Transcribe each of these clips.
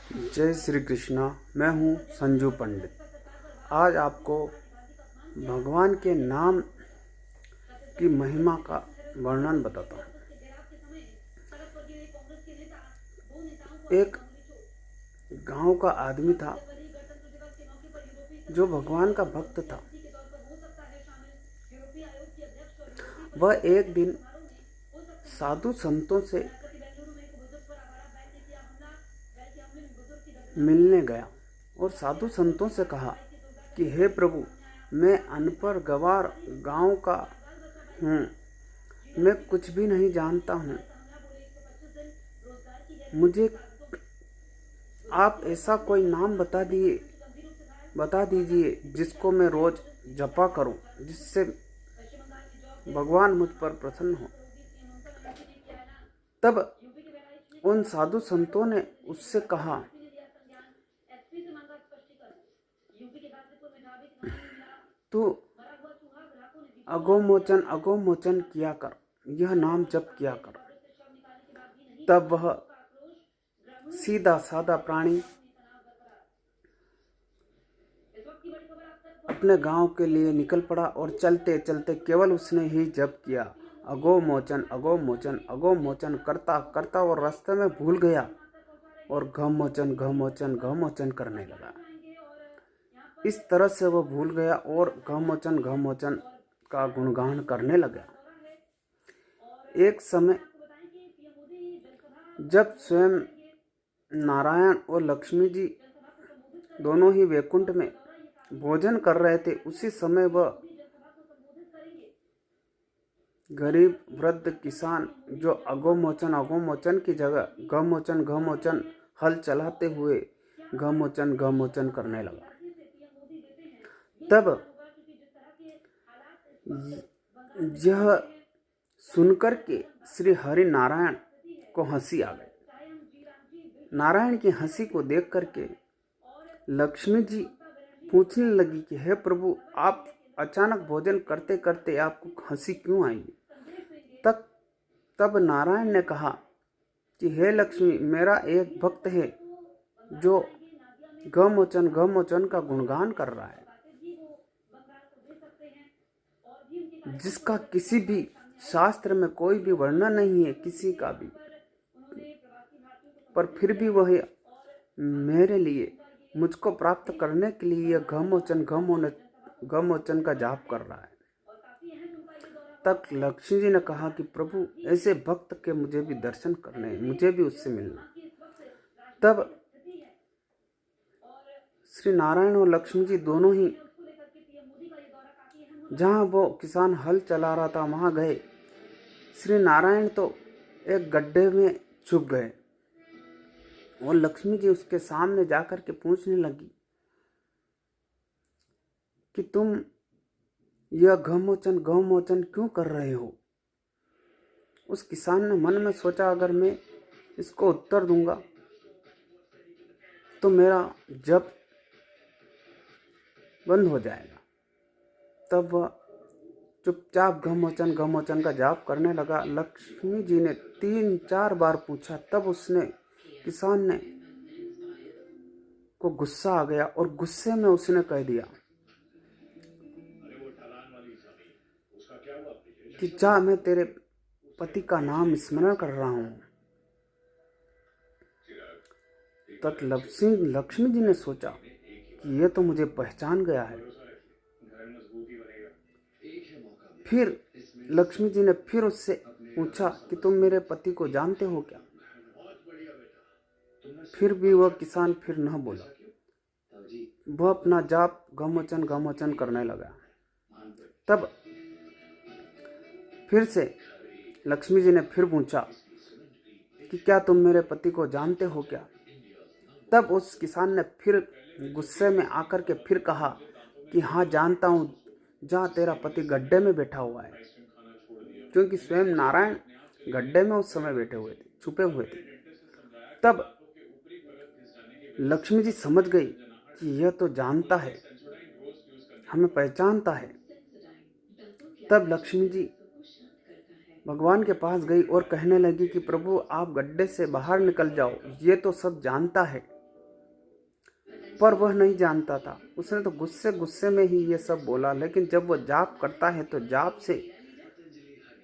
जय श्री कृष्णा। मैं हूँ संजू पंडित। आज आपको भगवान के नाम की महिमा का वर्णन बताता हूँ। एक गांव का आदमी था जो भगवान का भक्त था। वह एक दिन साधु संतों से मिलने गया और साधु संतों से कहा कि हे प्रभु, मैं अनपढ़ गंवार गांव का हूँ, मैं कुछ भी नहीं जानता हूँ। मुझे आप ऐसा कोई नाम बता दीजिए जिसको मैं रोज जपा करूं, जिससे भगवान मुझ पर प्रसन्न हो। तब उन साधु संतों ने उससे कहा, तू अगोमोचन किया कर, यह नाम जप किया कर। तब वह सीधा साधा प्राणी अपने गांव के लिए निकल पड़ा और चलते चलते केवल उसने ही जप किया, अगोमोचन करता करता और रास्ते में भूल गया और घमोचन करने लगा। इस तरह से वह भूल गया और घमोचन का गुणगान करने लगा। एक समय जब स्वयं नारायण और लक्ष्मी जी दोनों ही वैकुंठ में भोजन कर रहे थे, उसी समय वह गरीब वृद्ध किसान जो अगोमोचन की जगह घमोचन हल चलाते हुए घमोचन करने लगा। तब यह सुनकर के श्री हरि नारायण को हंसी आ गई। नारायण की हंसी को देख करके लक्ष्मी जी पूछने लगी कि हे प्रभु, आप अचानक भोजन करते करते आपको हंसी क्यों आई? तब नारायण ने कहा कि हे लक्ष्मी, मेरा एक भक्त है जो घमोचन का गुणगान कर रहा है, जिसका किसी भी शास्त्र में कोई भी वर्णन नहीं है, किसी का भी, पर फिर भी वह मेरे लिए, मुझको प्राप्त करने के लिए यह घमोचन का जाप कर रहा है। तब लक्ष्मी जी ने कहा कि प्रभु, ऐसे भक्त के मुझे भी दर्शन करने हैं, मुझे भी उससे मिलना। तब श्री नारायण और लक्ष्मी जी दोनों ही जहाँ वो किसान हल चला रहा था वहाँ गए। श्री नारायण तो एक गड्ढे में छुप गए और लक्ष्मी जी उसके सामने जाकर के पूछने लगी कि तुम यह घमोचन क्यों कर रहे हो? उस किसान ने मन में सोचा, अगर मैं इसको उत्तर दूंगा तो मेरा जप बंद हो जाएगा। तब वह चुपचाप घमोचन का जाप करने लगा। लक्ष्मी जी ने 3-4 बार पूछा, तब उसने किसान ने को गुस्सा आ गया और गुस्से में उसने कह दिया कि जा, मैं तेरे पति का नाम स्मरण कर रहा हूं। तब लक्ष्मी जी ने सोचा कि यह तो मुझे पहचान गया है। फिर लक्ष्मी जी ने फिर उससे पूछा कि तुम मेरे पति को जानते हो क्या? फिर भी वह किसान फिर न बोला। वह अपना जाप घमोचन करने लगा। तब फिर से लक्ष्मी जी ने फिर पूछा कि क्या तुम मेरे पति को जानते हो क्या? तब उस किसान ने फिर गुस्से में आकर के फिर कहा कि हाँ, जानता हूँ, जहाँ तेरा पति गड्ढे में बैठा हुआ है। क्योंकि स्वयं नारायण गड्ढे में उस समय बैठे हुए थे, छुपे हुए थे। तब लक्ष्मी जी समझ गई कि यह तो जानता है, हमें पहचानता है। तब लक्ष्मी जी भगवान के पास गई और कहने लगी कि प्रभु, आप गड्ढे से बाहर निकल जाओ, ये तो सब जानता है। पर वह नहीं जानता था। उसने तो गुस्से गुस्से में ही ये सब बोला, लेकिन जब वह जाप करता है तो जाप से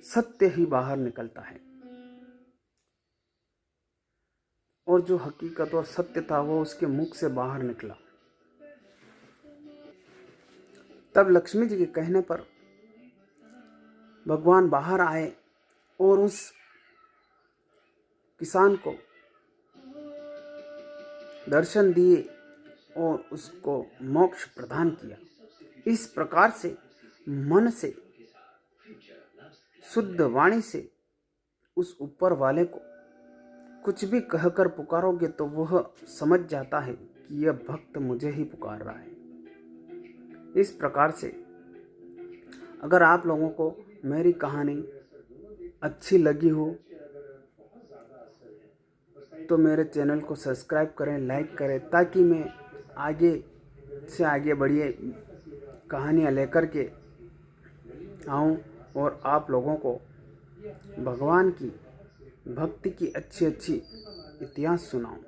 सत्य ही बाहर निकलता है, और जो हकीकत और सत्य था वो उसके मुख से बाहर निकला। तब लक्ष्मी जी के कहने पर भगवान बाहर आए और उस किसान को दर्शन दिए और उसको मोक्ष प्रदान किया। इस प्रकार से मन से, शुद्ध वाणी से उस ऊपर वाले को कुछ भी कहकर पुकारोगे तो वह समझ जाता है कि यह भक्त मुझे ही पुकार रहा है। इस प्रकार से अगर आप लोगों को मेरी कहानी अच्छी लगी हो तो मेरे चैनल को सब्सक्राइब करें, लाइक करें, ताकि मैं आगे से आगे बढ़िए कहानियाँ लेकर के आऊँ और आप लोगों को भगवान की भक्ति की अच्छी अच्छी इतिहास सुनाऊँ।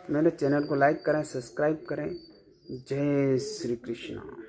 मेरे चैनल को लाइक करें, सब्सक्राइब करें। जय श्री कृष्ण।